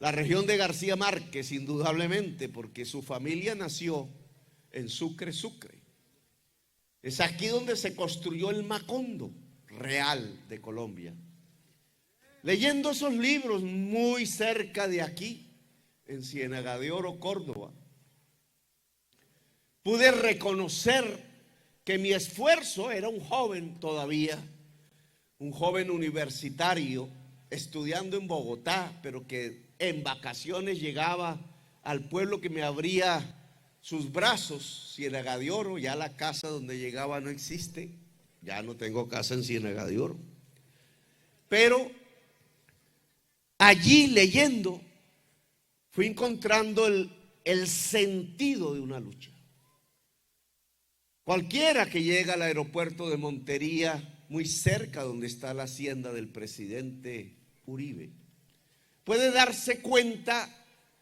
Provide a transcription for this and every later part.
La región de García Márquez, indudablemente, porque su familia nació en Sucre, Sucre. Es aquí donde se construyó el Macondo real de Colombia. Leyendo esos libros muy cerca de aquí, en Ciénaga de Oro, Córdoba, pude reconocer que mi esfuerzo era un joven todavía, un joven universitario, estudiando en Bogotá, pero que en vacaciones llegaba al pueblo que me abría sus brazos, Ciénaga de Oro. Ya la casa donde llegaba no existe, ya no tengo casa en Ciénaga de Oro. Pero allí leyendo fui encontrando el sentido de una lucha. Cualquiera que llega al aeropuerto de Montería, muy cerca donde está la hacienda del presidente Uribe, puede darse cuenta,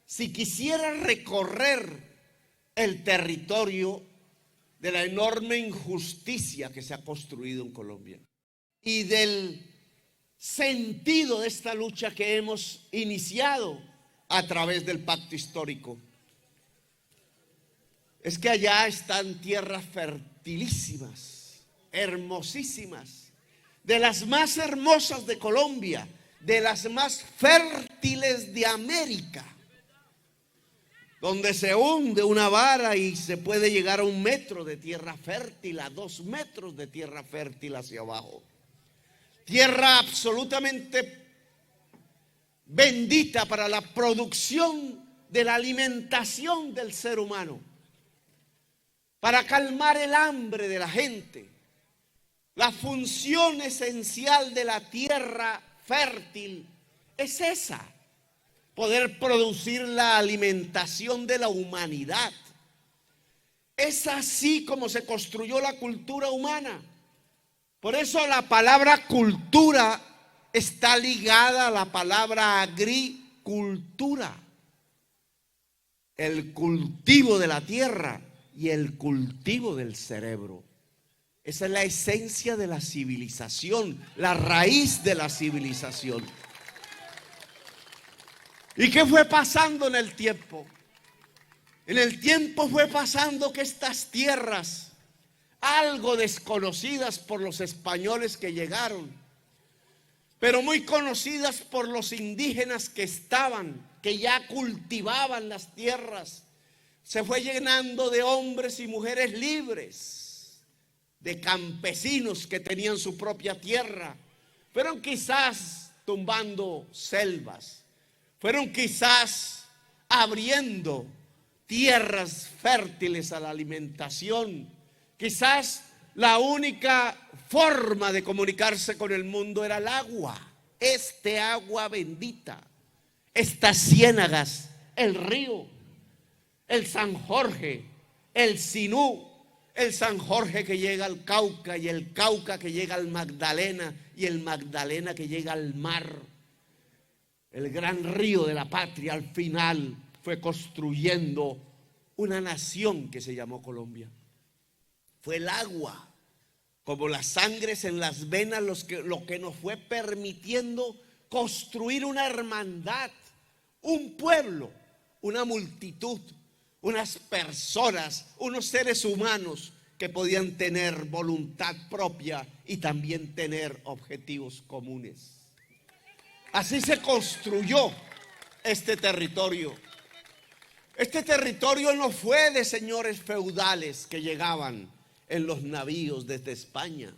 si quisiera recorrer el territorio, de la enorme injusticia que se ha construido en Colombia y del sentido de esta lucha que hemos iniciado a través del pacto histórico. Es que allá están tierras fertilísimas, hermosísimas, de las más hermosas de Colombia, de las más fértiles de América, donde se hunde una vara y se puede llegar a 1 metro de tierra fértil, a 2 metros de tierra fértil hacia abajo. Tierra absolutamente bendita para la producción de la alimentación del ser humano, para calmar el hambre de la gente. La función esencial de la tierra fértil es esa: poder producir la alimentación de la humanidad. Es así como se construyó la cultura humana. Por eso la palabra cultura está ligada a la palabra agricultura, el cultivo de la tierra y el cultivo del cerebro. Esa es la esencia de la civilización, la raíz de la civilización. ¿Y qué fue pasando en el tiempo? En el tiempo fue pasando que estas tierras, algo desconocidas por los españoles que llegaron, pero muy conocidas por los indígenas que estaban, que ya cultivaban las tierras, se fue llenando de hombres y mujeres libres, de campesinos que tenían su propia tierra. Fueron quizás tumbando selvas, fueron quizás abriendo tierras fértiles a la alimentación. Quizás la única forma de comunicarse con el mundo era el agua, este agua bendita, estas ciénagas, el río, el San Jorge, el Sinú, el San Jorge que llega al Cauca y el Cauca que llega al Magdalena y el Magdalena que llega al mar. El gran río de la patria al final fue construyendo una nación que se llamó Colombia. Fue el agua, como las sangres en las venas, lo que nos fue permitiendo construir una hermandad, un pueblo, una multitud, unas personas, unos seres humanos que podían tener voluntad propia y también tener objetivos comunes. Así se construyó este territorio. Este territorio no fue de señores feudales que llegaban en los navíos desde España.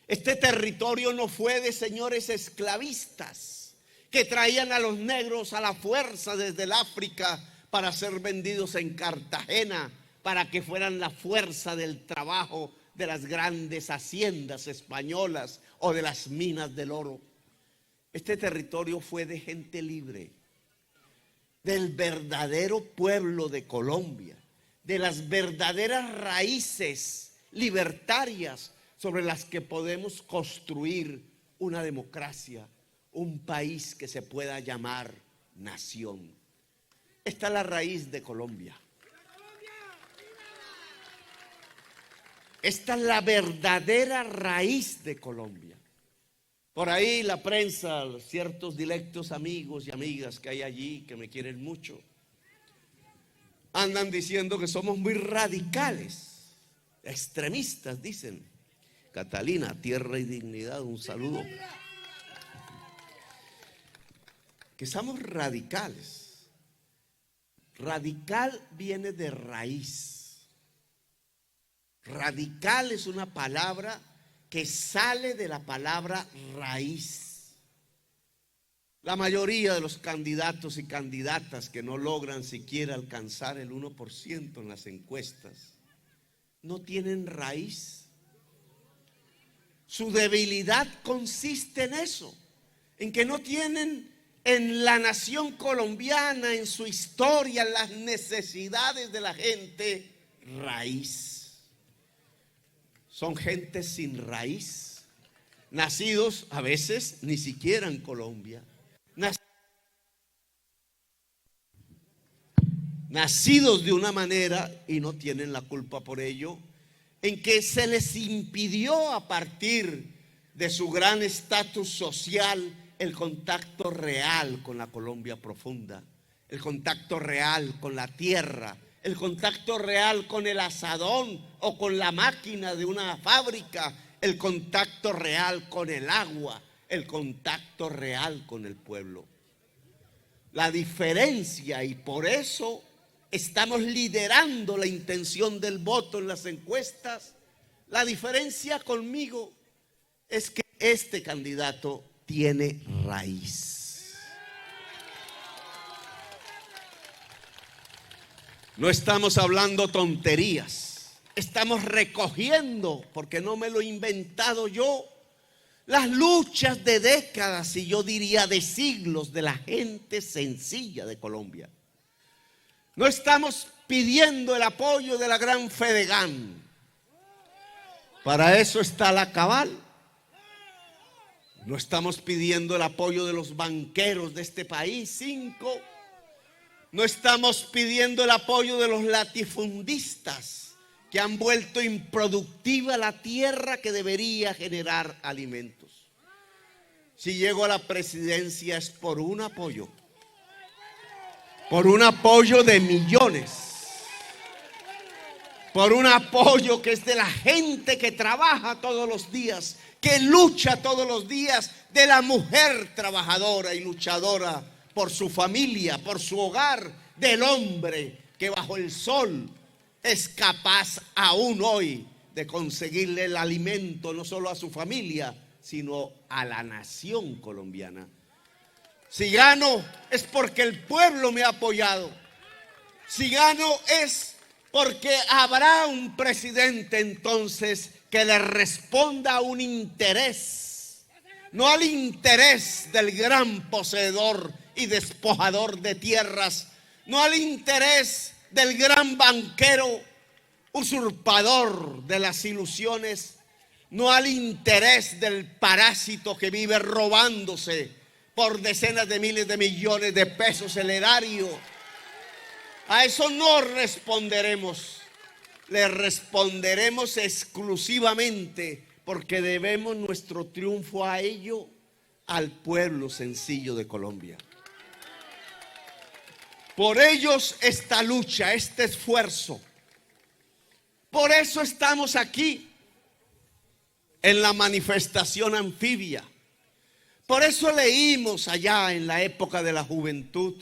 Este territorio no fue de señores esclavistas que traían a los negros a la fuerza desde el África para ser vendidos en Cartagena, para que fueran la fuerza del trabajo de las grandes haciendas españolas o de las minas del oro. Este territorio fue de gente libre, del verdadero pueblo de Colombia, de las verdaderas raíces libertarias sobre las que podemos construir una democracia, un país que se pueda llamar nación. Esta es la raíz de Colombia. Esta es la verdadera raíz de Colombia. Por ahí la prensa, ciertos directos amigos y amigas que hay allí que me quieren mucho, andan diciendo que somos muy radicales, extremistas, dicen. Catalina, Tierra y Dignidad, un saludo. Que somos radicales. Radical viene de raíz. Radical es una palabra que sale de la palabra raíz. La mayoría de los candidatos y candidatas que no logran siquiera alcanzar el 1% en las encuestas no tienen raíz. Su debilidad consiste en eso, en que no tienen en la nación colombiana, en su historia, en las necesidades de la gente, raíz. Son gente sin raíz, nacidos a veces ni siquiera en Colombia, nacidos de una manera y no tienen la culpa por ello, en que se les impidió a partir de su gran estatus social el contacto real con la Colombia profunda, el contacto real con la tierra, el contacto real con el asadón o con la máquina de una fábrica, el contacto real con el agua, el contacto real con el pueblo. La diferencia, y por eso estamos liderando la intención del voto en las encuestas, la diferencia conmigo es que este candidato tiene raíz. No estamos hablando tonterías, estamos recogiendo, porque no me lo he inventado yo, las luchas de décadas y yo diría de siglos de la gente sencilla de Colombia. No estamos pidiendo el apoyo de la gran Fedegan. Para eso está la Cabal. No estamos pidiendo el apoyo de los banqueros de este país, 5. No estamos pidiendo el apoyo de los latifundistas que han vuelto improductiva la tierra que debería generar alimentos. Si llego a la presidencia es por un apoyo de millones, por un apoyo que es de la gente que trabaja todos los días, que lucha todos los días, de la mujer trabajadora y luchadora por su familia, por su hogar, del hombre que bajo el sol es capaz aún hoy de conseguirle el alimento no solo a su familia, sino a la nación colombiana. Si gano es porque el pueblo me ha apoyado. Si gano es porque habrá un presidente entonces que le responda a un interés, no al interés del gran poseedor y despojador de tierras, no al interés del gran banquero usurpador de las ilusiones, no al interés del parásito que vive robándose por decenas de miles de millones de pesos el erario. A eso no responderemos. Le responderemos exclusivamente porque debemos nuestro triunfo a ello, al pueblo sencillo de Colombia. Por ellos esta lucha, este esfuerzo. Por eso estamos aquí en la manifestación anfibia. Por eso leímos allá en la época de la juventud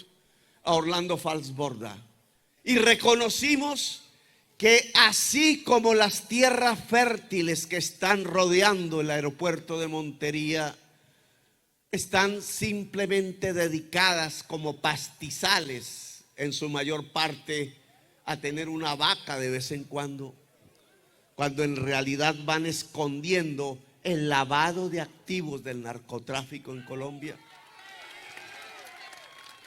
a Orlando Falsborda y reconocimos que así como las tierras fértiles que están rodeando el aeropuerto de Montería están simplemente dedicadas como pastizales en su mayor parte a tener una vaca de vez en cuando en realidad van escondiendo el lavado de activos del narcotráfico en Colombia.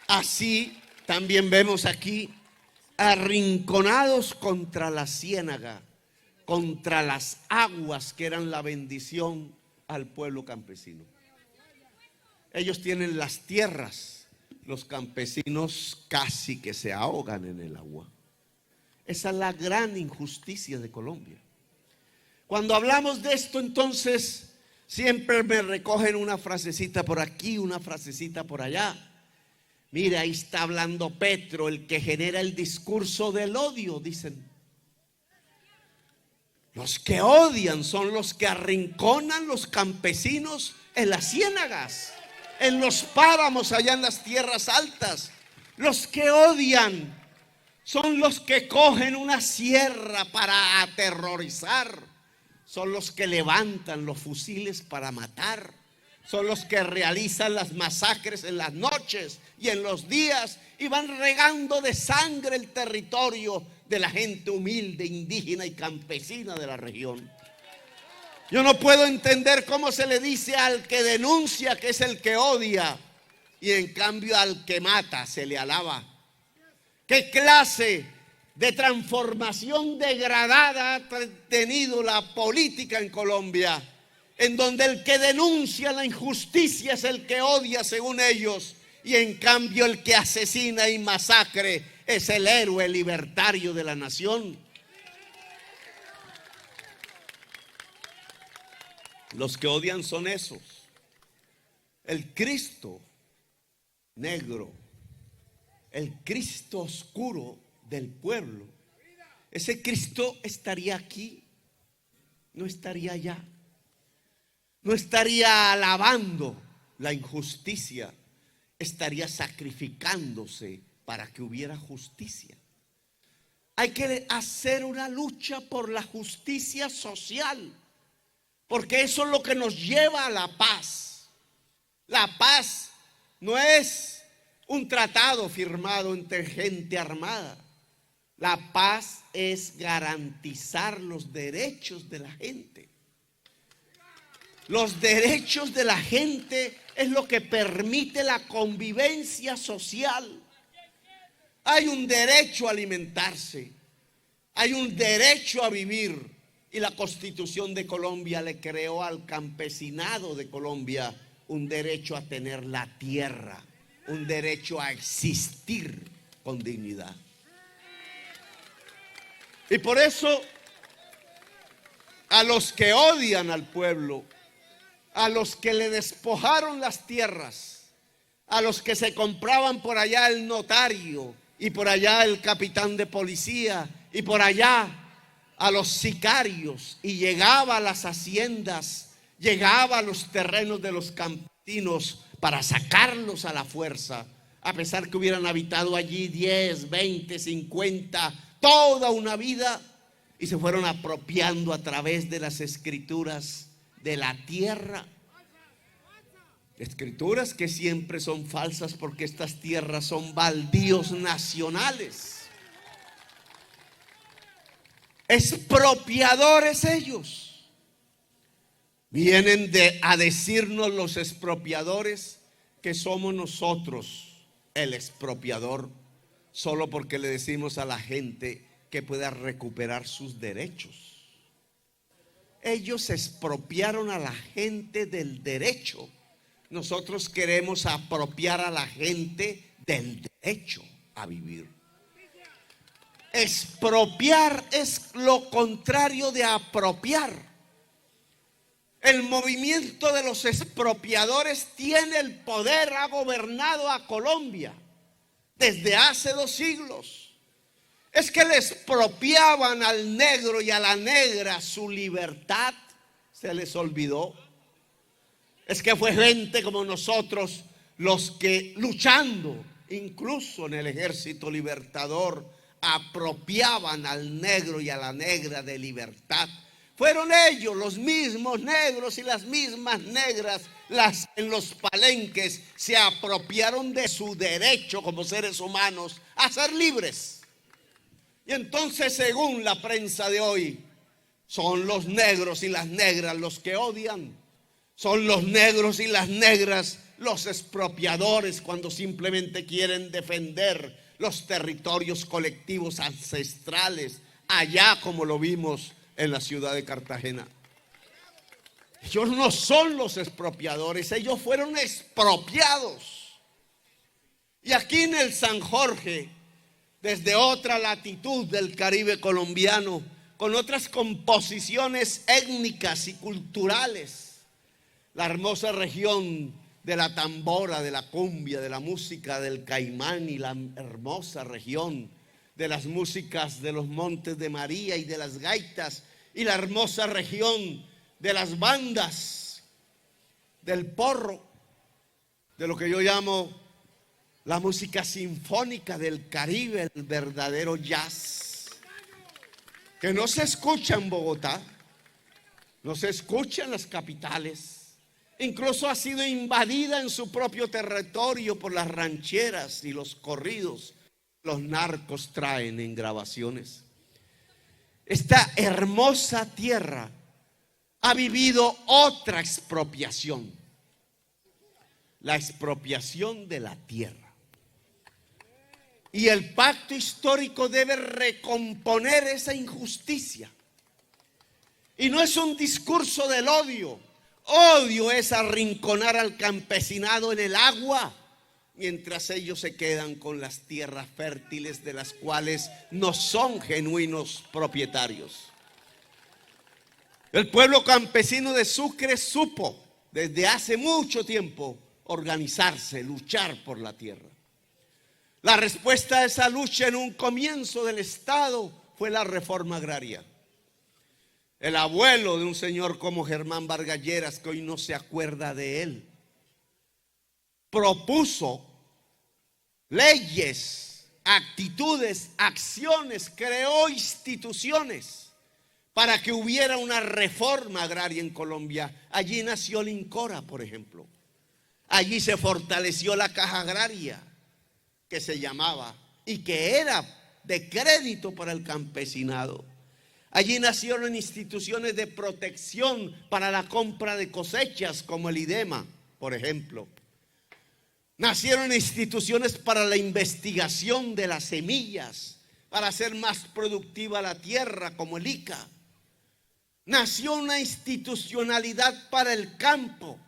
Así también vemos aquí arrinconados contra la ciénaga, contra las aguas que eran la bendición al pueblo campesino. Ellos tienen las tierras, los campesinos casi que se ahogan en el agua. Esa es la gran injusticia de Colombia. Cuando hablamos de esto, entonces, Siempre me recogen una frasecita por aquí, una frasecita por allá. Mira, ahí está hablando Petro, el que genera el discurso del odio, dicen. Los que odian son los que arrinconan los campesinos en las ciénagas, en los páramos, allá en las tierras altas. Los que odian son los que cogen una sierra para aterrorizar. Son los que levantan los fusiles para matar. Son los que realizan las masacres en las noches y en los días y van regando de sangre el territorio de la gente humilde, indígena y campesina de la región. Yo no puedo entender cómo se le dice al que denuncia que es el que odia y en cambio al que mata se le alaba. ¿Qué clase de transformación degradada ha tenido la política en Colombia, en donde el que denuncia la injusticia es el que odia según ellos, y en cambio el que asesina y masacre es el héroe libertario de la nación? Los que odian son esos. El Cristo negro, el Cristo oscuro del pueblo, ese Cristo estaría aquí, no estaría allá, no estaría alabando la injusticia, estaría sacrificándose para que hubiera justicia. Hay que hacer una lucha por la justicia social, porque eso es lo que nos lleva a la paz. La paz no es un tratado firmado entre gente armada. La paz es garantizar los derechos de la gente. Los derechos de la gente es lo que permite la convivencia social. Hay un derecho a alimentarse, hay un derecho a vivir, y la Constitución de Colombia le creó al campesinado de Colombia un derecho a tener la tierra, un derecho a existir con dignidad. Y por eso a los que odian al pueblo, a los que le despojaron las tierras, a los que se compraban por allá el notario y por allá el capitán de policía y por allá a los sicarios, y llegaba a las haciendas, llegaba a los terrenos de los campesinos para sacarlos a la fuerza, a pesar que hubieran habitado allí 10, 20, 50, toda una vida, y se fueron apropiando a través de las escrituras de la tierra. Escrituras que siempre son falsas, porque estas tierras son baldíos nacionales. Expropiadores ellos. Vienen a decirnos los expropiadores que somos nosotros el expropiador, solo porque le decimos a la gente que pueda recuperar sus derechos. Ellos expropiaron a la gente del derecho. Nosotros queremos apropiar a la gente del derecho a vivir. Expropiar es lo contrario de apropiar. El movimiento de los expropiadores tiene el poder, ha gobernado a Colombia desde hace 2 siglos. Es que le expropiaban al negro y a la negra su libertad, se les olvidó. Es que fue gente como nosotros los que, luchando incluso en el ejército libertador, apropiaban al negro y a la negra de libertad. Fueron ellos, los mismos negros y las mismas negras, las en los palenques se apropiaron de su derecho como seres humanos a ser libres. Y entonces, según la prensa de hoy, son los negros y las negras los que odian. Son los negros y las negras los expropiadores, cuando simplemente quieren defender los territorios colectivos ancestrales, allá como lo vimos en la ciudad de Cartagena. Ellos no son los expropiadores, ellos fueron expropiados. Y aquí en el San Jorge, desde otra latitud del Caribe colombiano, con otras composiciones étnicas y culturales, la hermosa región de la tambora, de la cumbia, de la música del caimán, y la hermosa región de las músicas de los Montes de María y de las gaitas, y la hermosa región de las bandas, del porro, de lo que yo llamo la música sinfónica del Caribe, el verdadero jazz, que no se escucha en Bogotá, no se escucha en las capitales, incluso ha sido invadida en su propio territorio por las rancheras y los corridos los narcos traen en grabaciones. Esta hermosa tierra ha vivido otra expropiación, la expropiación de la tierra. Y el pacto histórico debe recomponer esa injusticia. Y no es un discurso del odio. Odio es arrinconar al campesinado en el agua, mientras ellos se quedan con las tierras fértiles de las cuales no son genuinos propietarios. El pueblo campesino de Sucre supo desde hace mucho tiempo organizarse, luchar por la tierra. La respuesta a esa lucha en un comienzo del Estado fue la reforma agraria. El abuelo de un señor como Germán Vargas Lleras, que hoy no se acuerda de él, propuso leyes, actitudes, acciones, creó instituciones para que hubiera una reforma agraria en Colombia. Allí nació el INCORA, por ejemplo. Allí se fortaleció la caja agraria, que se llamaba, y que era de crédito para el campesinado. Allí nacieron instituciones de protección para la compra de cosechas, como el IDEMA, por ejemplo. Nacieron instituciones para la investigación de las semillas, para hacer más productiva la tierra, como el ICA. Nació una institucionalidad para el campo.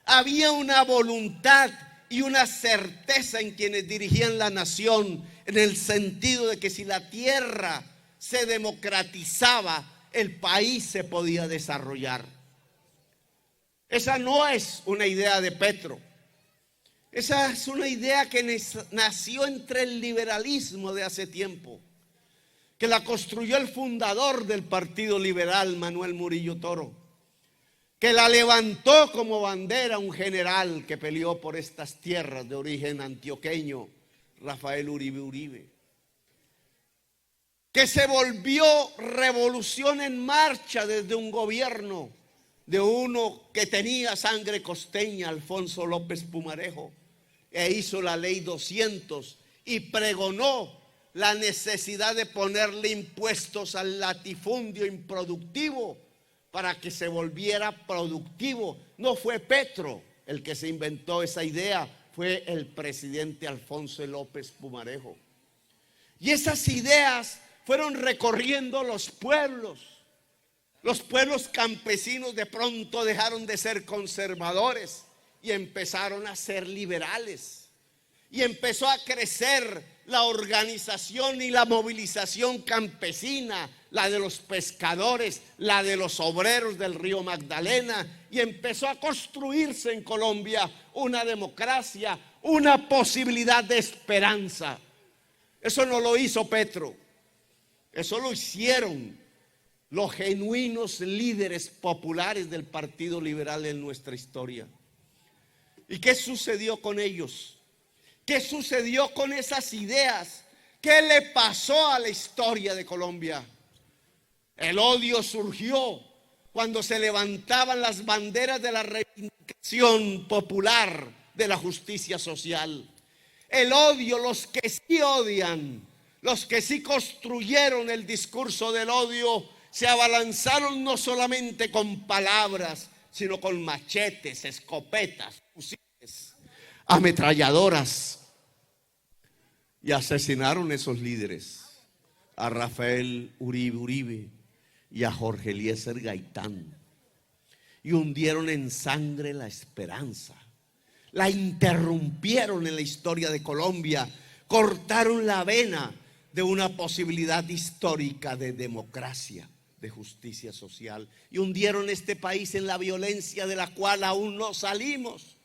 Había una voluntad y una certeza en quienes dirigían la nación, en el sentido de que si la tierra se democratizaba, el país se podía desarrollar. Esa no es una idea de Petro. Esa es una idea que nació entre el liberalismo de hace tiempo, que la construyó el fundador del Partido Liberal, Manuel Murillo Toro, que la levantó como bandera un general que peleó por estas tierras de origen antioqueño, Rafael Uribe Uribe, que se volvió revolución en marcha desde un gobierno de uno que tenía sangre costeña, Alfonso López Pumarejo, e hizo la ley 200 y pregonó la necesidad de ponerle impuestos al latifundio improductivo para que se volviera productivo. No fue Petro el que se inventó esa idea, fue el presidente Alfonso López Pumarejo. Y esas ideas fueron recorriendo los pueblos. Los pueblos campesinos de pronto dejaron de ser conservadores y empezaron a ser liberales. Y empezó a crecer la organización y la movilización campesina, la de los pescadores, la de los obreros del río Magdalena, y empezó a construirse en Colombia una democracia, una posibilidad de esperanza. Eso no lo hizo Petro, eso lo hicieron los genuinos líderes populares del Partido Liberal en nuestra historia. ¿Y qué sucedió con ellos? ¿Qué sucedió con esas ideas? ¿Qué le pasó a la historia de Colombia? El odio surgió cuando se levantaban las banderas de la reivindicación popular de la justicia social. El odio, los que sí odian, los que sí construyeron el discurso del odio, se abalanzaron no solamente con palabras, sino con machetes, escopetas, fusiles, ametralladoras, y asesinaron esos líderes, a Rafael Uribe Uribe y a Jorge Eliezer Gaitán, y hundieron en sangre la esperanza, la interrumpieron en la historia de Colombia, cortaron la vena de una posibilidad histórica de democracia. de justicia social y hundieron este país en la violencia de la cual aún no salimos.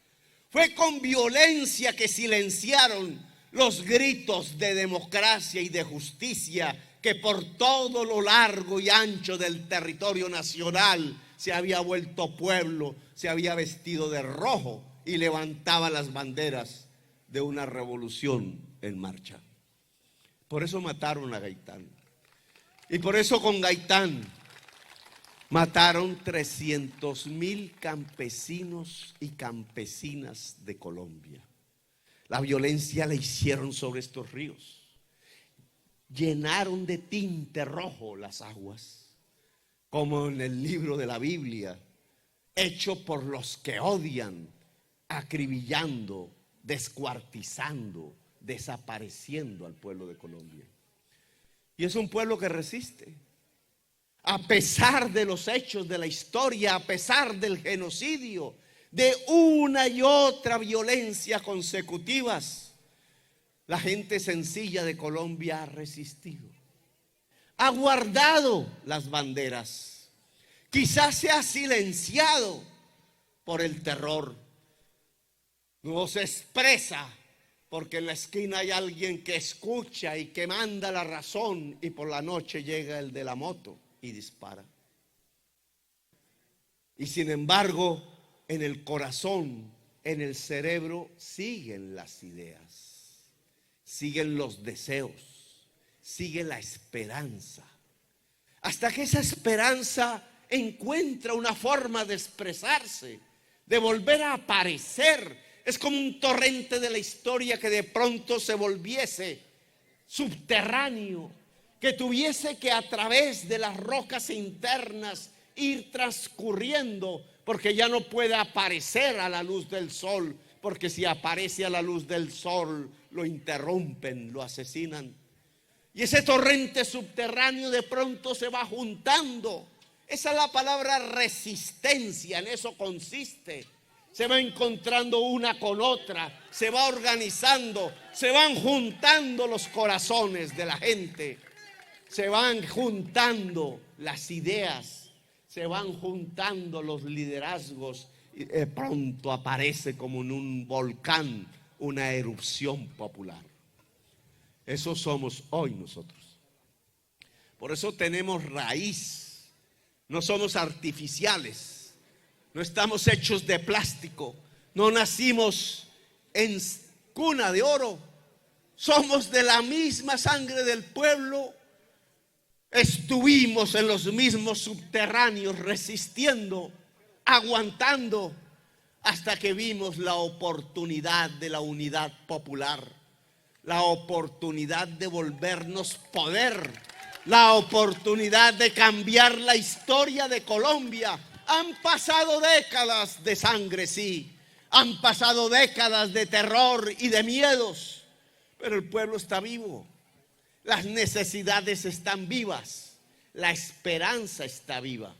Fue con violencia que silenciaron los gritos de democracia y de justicia que por todo lo largo y ancho del territorio nacional se había vuelto pueblo, se había vestido de rojo y levantaba las banderas de una revolución en marcha. Por eso mataron a Gaitán. Y por eso con Gaitán mataron 300,000 campesinos y campesinas de Colombia. La violencia la hicieron sobre estos ríos. Llenaron de tinte rojo las aguas, como en el libro de la Biblia, hecho por los que odian, acribillando, descuartizando, desapareciendo al pueblo de Colombia. Y es un pueblo que resiste. A pesar de los hechos de la historia, a pesar del genocidio, de una y otra violencia consecutivas, la gente sencilla de Colombia ha resistido. Ha guardado las banderas. Quizás se ha silenciado por el terror. No se expresa porque en la esquina hay alguien que escucha y que manda la razón, y por la noche llega el de la moto y dispara. Y sin embargo, en el corazón, en el cerebro, siguen las ideas, siguen los deseos, sigue la esperanza. Hasta que esa esperanza encuentra una forma de expresarse, de volver a aparecer. Es como un torrente de la historia que de pronto se volviese subterráneo, que tuviese que a través de las rocas internas ir transcurriendo, porque ya no puede aparecer a la luz del sol, porque si aparece a la luz del sol lo interrumpen, lo asesinan. Y ese torrente subterráneo de pronto se va juntando. Esa es la palabra resistencia, en eso consiste. Se va encontrando una con otra, se va organizando, se van juntando los corazones de la gente, se van juntando las ideas, se van juntando los liderazgos, y de pronto aparece como en un volcán una erupción popular. Eso somos hoy nosotros. Por eso tenemos raíz, no somos artificiales. No estamos hechos de plástico, no nacimos en cuna de oro, somos de la misma sangre del pueblo, estuvimos en los mismos subterráneos resistiendo, aguantando, hasta que vimos la oportunidad de la unidad popular, la oportunidad de volvernos poder, la oportunidad de cambiar la historia de Colombia. Han pasado décadas de sangre, sí. Han pasado décadas de terror y de miedos. Pero el pueblo está vivo. Las necesidades están vivas. La esperanza está viva.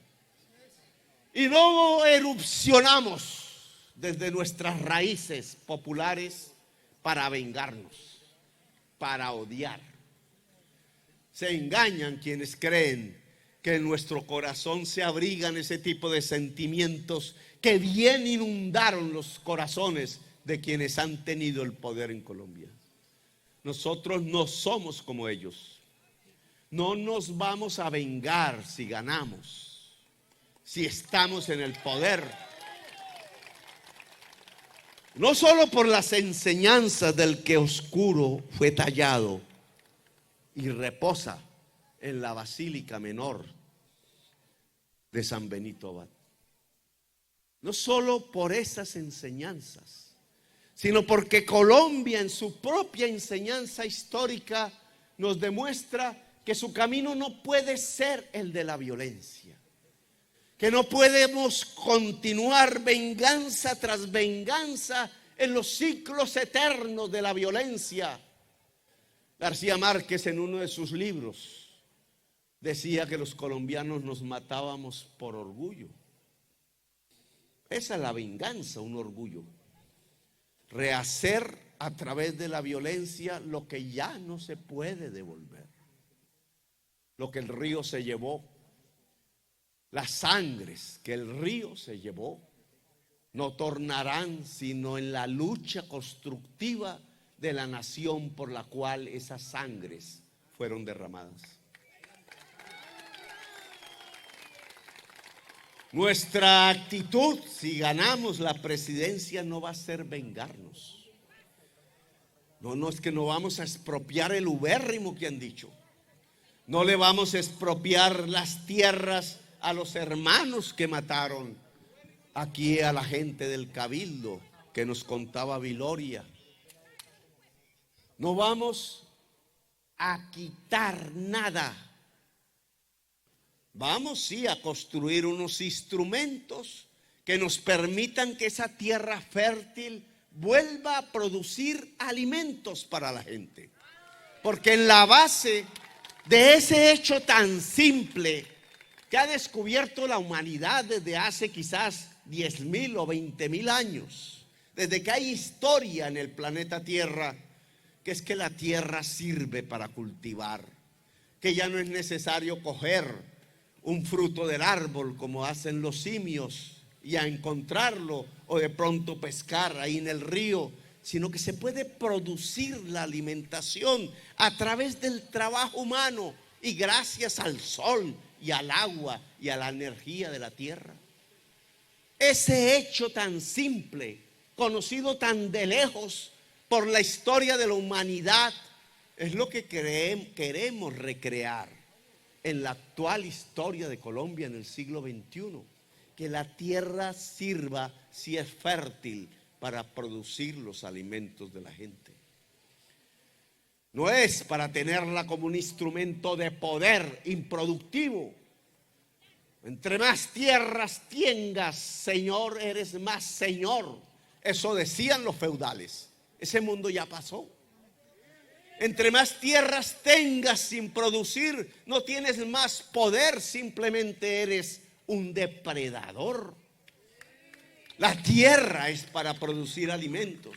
Y no erupcionamos desde nuestras raíces populares para vengarnos, para odiar. Se engañan quienes creen que en nuestro corazón se abrigan ese tipo de sentimientos que bien inundaron los corazones de quienes han tenido el poder en Colombia. Nosotros no somos como ellos. No nos vamos a vengar si ganamos, si estamos en el poder. No solo por las enseñanzas del que oscuro fue tallado y reposa en la Basílica Menor de San Benito Abad. No solo por esas enseñanzas, sino porque Colombia en su propia enseñanza histórica nos demuestra que su camino no puede ser el de la violencia, que no podemos continuar venganza tras venganza en los ciclos eternos de la violencia. García Márquez, en uno de sus libros, decía que los colombianos nos matábamos por orgullo. Esa es la venganza, un orgullo. Rehacer a través de la violencia lo que ya no se puede devolver. Lo que el río se llevó, Las sangres que el río se llevó no tornarán sino en la lucha constructiva de la nación por la cual esas sangres fueron derramadas. Nuestra actitud, si ganamos la presidencia, no va a ser vengarnos. No es que no vamos a expropiar el ubérrimo que han dicho. No le vamos a expropiar las tierras a los hermanos que mataron aquí a la gente del Cabildo que nos contaba Viloria. No vamos a quitar nada. Vamos sí a construir unos instrumentos que nos permitan que esa tierra fértil vuelva a producir alimentos para la gente. Porque en la base de ese hecho tan simple que ha descubierto la humanidad desde hace quizás 10.000 o 20.000 años, desde que hay historia en el planeta Tierra, que es que la tierra sirve para cultivar, que ya no es necesario coger un fruto del árbol como hacen los simios y a encontrarlo o de pronto pescar ahí en el río, sino que se puede producir la alimentación a través del trabajo humano y gracias al sol y al agua y a la energía de la tierra. Ese hecho tan simple, conocido tan de lejos por la historia de la humanidad, es lo que queremos recrear en la actual historia de Colombia en el siglo XXI. Que la tierra sirva, si es fértil, para producir los alimentos de la gente. No es para tenerla como un instrumento de poder improductivo. Entre más tierras tengas, Señor, eres más Señor. Eso decían los feudales. Ese mundo ya pasó. Entre más tierras tengas sin producir, no tienes más poder, simplemente eres un depredador. La tierra es para producir alimentos.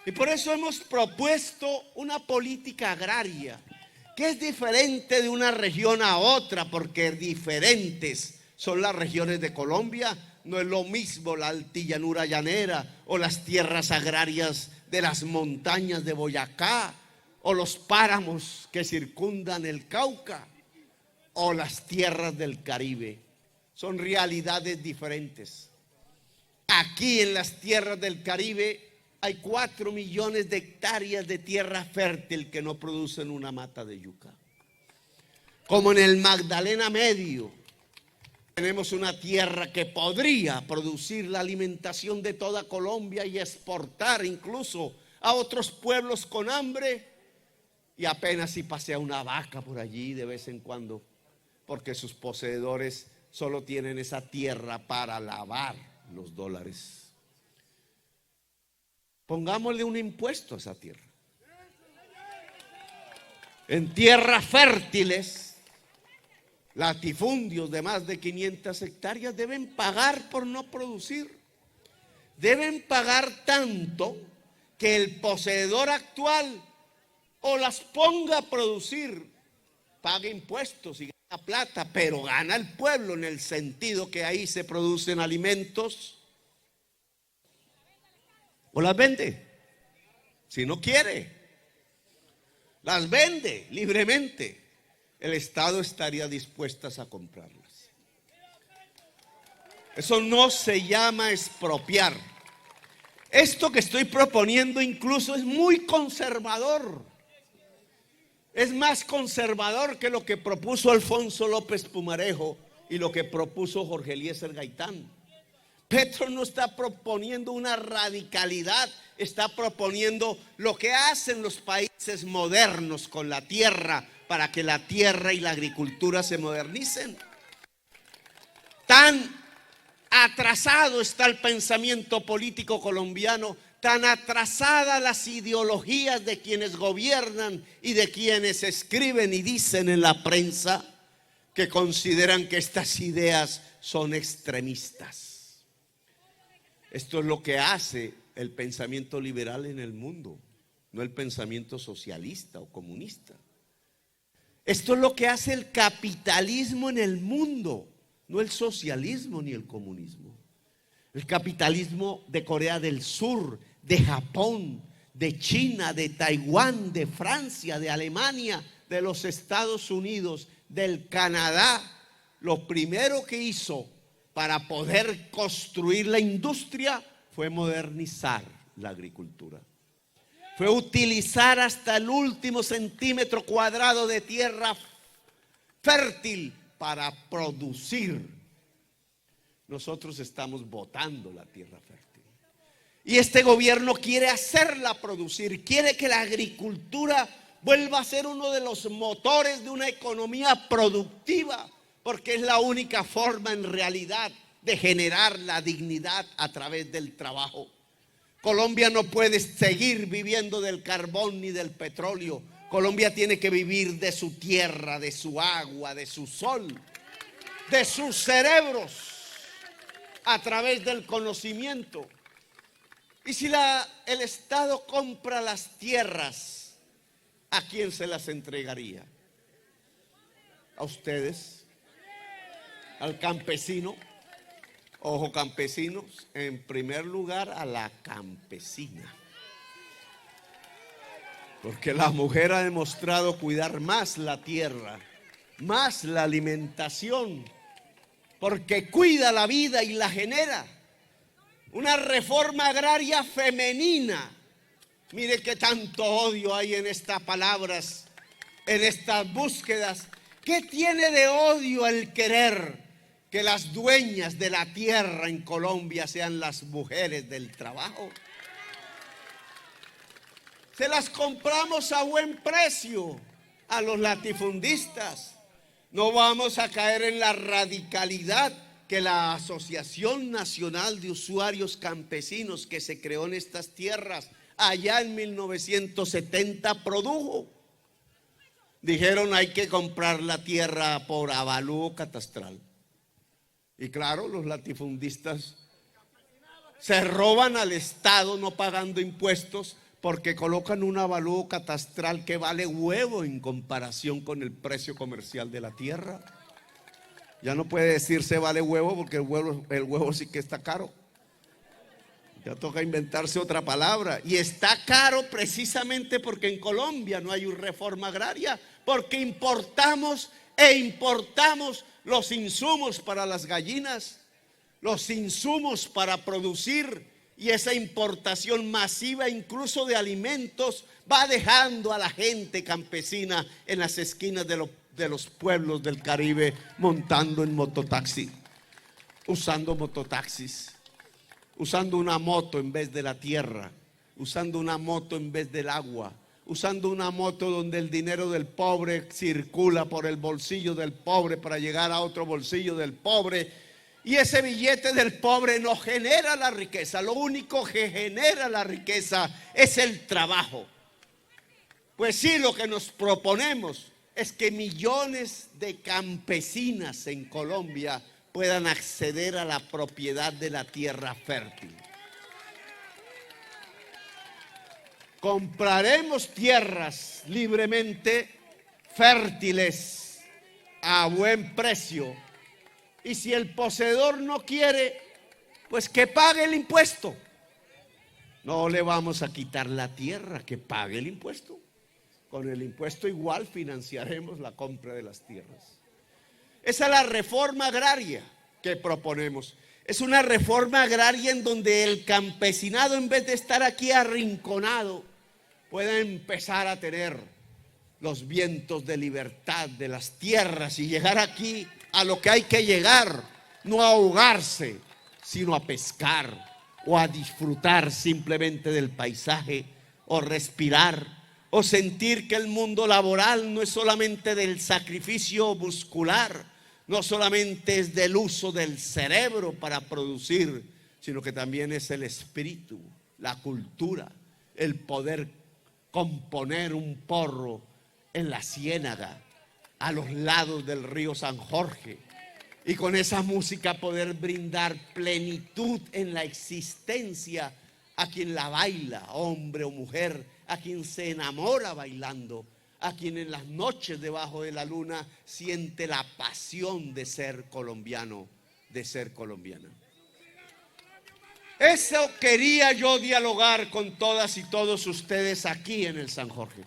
Y por eso hemos propuesto una política agraria que es diferente de una región a otra, porque diferentes son las regiones de Colombia. No es lo mismo la altillanura llanera o las tierras agrarias de las montañas de Boyacá o los páramos que circundan el Cauca o las tierras del Caribe. Son realidades diferentes. Aquí en las tierras del Caribe hay 4 millones de hectáreas de tierra fértil que no producen una mata de yuca. Como en el Magdalena Medio tenemos una tierra que podría producir la alimentación de toda Colombia y exportar incluso a otros pueblos con hambre, y apenas si pasea una vaca por allí de vez en cuando, porque sus poseedores solo tienen esa tierra para lavar los dólares. Pongámosle un impuesto a esa tierra. En tierras fértiles, latifundios de más de 500 hectáreas deben pagar por no producir. Deben pagar tanto que el poseedor actual o las ponga a producir, paga impuestos y gana plata, pero gana el pueblo en el sentido que ahí se producen alimentos. O las vende, si no quiere, las vende libremente. El Estado estaría dispuesto a comprarlas. Eso no se llama expropiar. Esto que estoy proponiendo incluso es muy conservador. Es más conservador que lo que propuso Alfonso López Pumarejo y lo que propuso Jorge Eliezer Gaitán. Petro no está proponiendo una radicalidad, está proponiendo lo que hacen los países modernos con la tierra para que la tierra y la agricultura se modernicen. Tan atrasado está el pensamiento político colombiano, tan atrasadas las ideologías de quienes gobiernan y de quienes escriben y dicen en la prensa, que consideran que estas ideas son extremistas. Esto es lo que hace el pensamiento liberal en el mundo, no el pensamiento socialista o comunista. Esto es lo que hace el capitalismo en el mundo, no el socialismo ni el comunismo. El capitalismo de Corea del Sur, de Japón, de China, de Taiwán, de Francia, de Alemania, de los Estados Unidos, del Canadá, lo primero que hizo para poder construir la industria fue modernizar la agricultura. Fue utilizar hasta el último centímetro cuadrado de tierra fértil para producir. Nosotros estamos botando la tierra fértil. Y este gobierno quiere hacerla producir, quiere que la agricultura vuelva a ser uno de los motores de una economía productiva, porque es la única forma en realidad de generar la dignidad a través del trabajo. Colombia no puede seguir viviendo del carbón ni del petróleo. Colombia tiene que vivir de su tierra, de su agua, de su sol, de sus cerebros, a través del conocimiento. Y si el Estado compra las tierras, ¿a quién se las entregaría? ¿A ustedes? ¿Al campesino? Ojo, campesinos, en primer lugar a la campesina. Porque la mujer ha demostrado cuidar más la tierra, más la alimentación, porque cuida la vida y la genera. Una reforma agraria femenina. Mire qué tanto odio hay en estas palabras, en estas búsquedas. ¿Qué tiene de odio el querer que las dueñas de la tierra en Colombia sean las mujeres del trabajo? Se las compramos a buen precio a los latifundistas. No vamos a caer en la radicalidad que la Asociación Nacional de Usuarios Campesinos, que se creó en estas tierras allá en 1970, produjo. Dijeron: hay que comprar la tierra por avalúo catastral. Y claro, los latifundistas se roban al Estado no pagando impuestos, porque colocan un avalúo catastral que vale huevo en comparación con el precio comercial de la tierra. Ya no puede decirse vale huevo, porque el huevo sí que está caro. Ya toca inventarse otra palabra. Y está caro precisamente porque en Colombia no hay una reforma agraria, porque importamos los insumos para las gallinas, los insumos para producir, y esa importación masiva incluso de alimentos va dejando a la gente campesina en las esquinas de los pueblos del Caribe montando en mototaxi, usando mototaxis, usando una moto en vez de la tierra, usando una moto en vez del agua, usando una moto donde el dinero del pobre circula por el bolsillo del pobre para llegar a otro bolsillo del pobre, y ese billete del pobre no genera la riqueza. Lo único que genera la riqueza es el trabajo. Pues sí, lo que nos proponemos es que millones de campesinas en Colombia puedan acceder a la propiedad de la tierra fértil. Compraremos tierras libremente, fértiles, a buen precio. Y si el poseedor no quiere, pues que pague el impuesto. No le vamos a quitar la tierra, que pague el impuesto. Con el impuesto igual financiaremos la compra de las tierras. Esa es la reforma agraria que proponemos. Es una reforma agraria en donde el campesinado, en vez de estar aquí arrinconado, pueda empezar a tener los vientos de libertad de las tierras y llegar aquí a lo que hay que llegar, no a ahogarse, sino a pescar o a disfrutar simplemente del paisaje, o respirar, o sentir que el mundo laboral no es solamente del sacrificio muscular, no solamente es del uso del cerebro para producir, sino que también es el espíritu, la cultura, el poder componer un porro en la ciénaga, a los lados del río San Jorge, y con esa música poder brindar plenitud en la existencia a quien la baila, hombre o mujer, a quien se enamora bailando, a quien en las noches debajo de la luna siente la pasión de ser colombiano, de ser colombiana. Eso quería yo dialogar con todas y todos ustedes aquí en el San Jorge.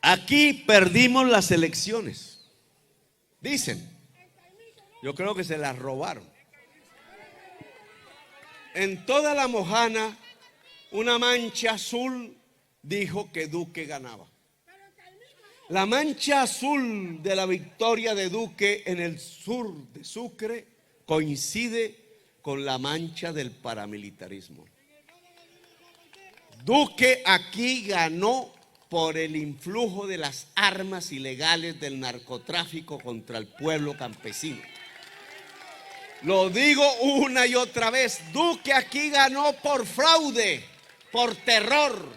Aquí perdimos las elecciones, dicen. Yo creo que se las robaron. En toda la Mojana, una mancha azul dijo que Duque ganaba. La mancha azul de la victoria de Duque en el sur de Sucre coincide con la mancha del paramilitarismo. Duque aquí ganó por el influjo de las armas ilegales del narcotráfico contra el pueblo campesino. Lo digo una y otra vez, Duque aquí ganó por fraude, por terror,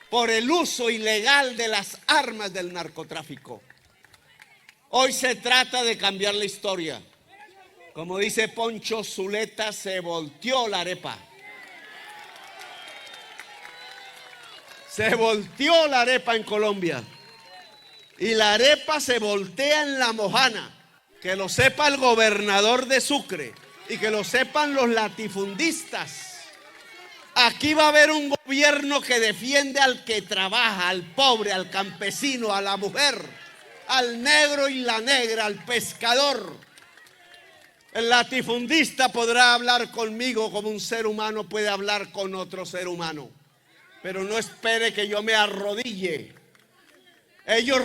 por el uso ilegal de las armas del narcotráfico. Hoy se trata de cambiar la historia. Como dice Poncho Zuleta, se volteó la arepa. Se volteó la arepa en Colombia. Y la arepa se voltea en la Mojana. Que lo sepa el gobernador de Sucre y que lo sepan los latifundistas. Aquí va a haber un gobierno que defiende al que trabaja, al pobre, al campesino, a la mujer, al negro y la negra, al pescador. El latifundista podrá hablar conmigo como un ser humano puede hablar con otro ser humano, pero no espere que yo me arrodille. Ellos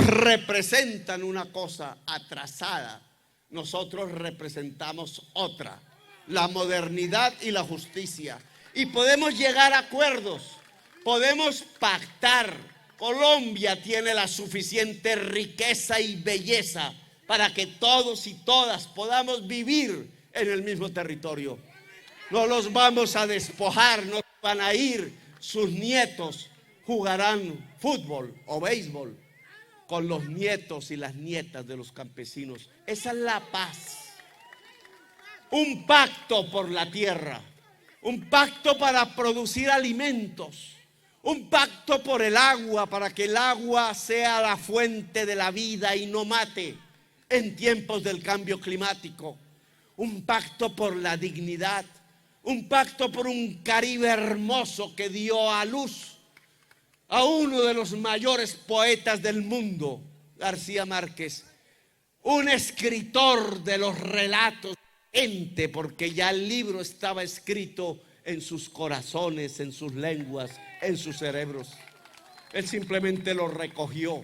representan una cosa atrasada, nosotros representamos otra, la modernidad y la justicia. Y podemos llegar a acuerdos, podemos pactar. Colombia tiene la suficiente riqueza y belleza para que todos y todas podamos vivir en el mismo territorio. No los vamos a despojar, no van a ir, sus nietos jugarán fútbol o béisbol con los nietos y las nietas de los campesinos. Esa es la paz. Un pacto por la tierra, un pacto para producir alimentos, un pacto por el agua, para que el agua sea la fuente de la vida y no mate en tiempos del cambio climático. Un pacto por la dignidad, un pacto por un Caribe hermoso que dio a luz a uno de los mayores poetas del mundo, García Márquez, un escritor de los relatos de gente, porque ya el libro estaba escrito en sus corazones, en sus lenguas, en sus cerebros. Él simplemente lo recogió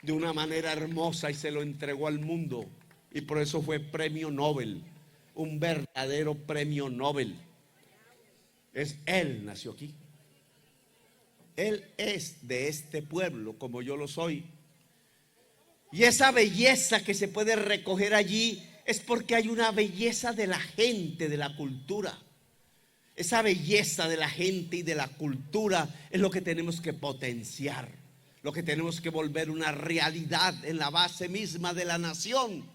de una manera hermosa y se lo entregó al mundo, y por eso fue premio Nobel, un verdadero premio Nobel. Él nació aquí. Él es de este pueblo como yo lo soy. Y esa belleza que se puede recoger allí es porque hay una belleza de la gente, de la cultura. Esa belleza de la gente y de la cultura es lo que tenemos que potenciar, lo que tenemos que volver una realidad en la base misma de la nación.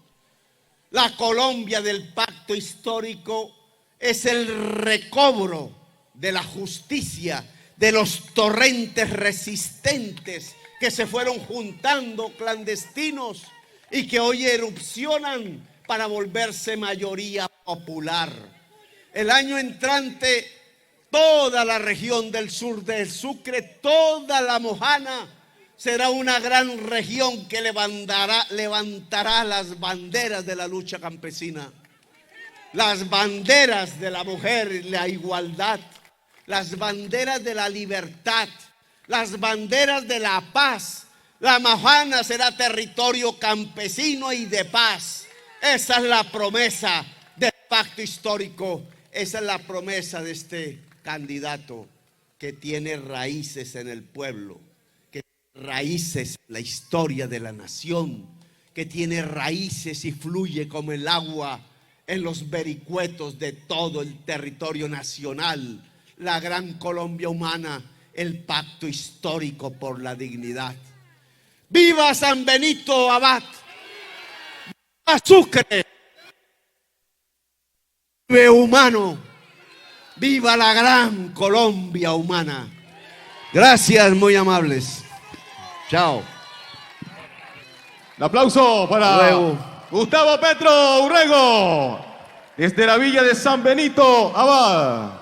La Colombia del pacto histórico es el recobro de la justicia, de los torrentes resistentes que se fueron juntando clandestinos y que hoy erupcionan para volverse mayoría popular. El año entrante, toda la región del sur del Sucre, toda la Mojana, será una gran región que levantará las banderas de la lucha campesina, las banderas de la mujer, la igualdad, las banderas de la libertad, las banderas de la paz. La Mojana será territorio campesino y de paz. Esa es la promesa del pacto histórico. Esa es la promesa de este candidato que tiene raíces en el pueblo, que tiene raíces en la historia de la nación, que tiene raíces y fluye como el agua en los vericuetos de todo el territorio nacional. La gran Colombia humana, el pacto histórico por la dignidad. ¡Viva San Benito Abad! ¡Viva Sucre! ¡Vive humano! Viva la gran Colombia humana. Gracias, muy amables. Chao. Un aplauso para Gustavo Petro Urrego, desde la villa de San Benito Abad.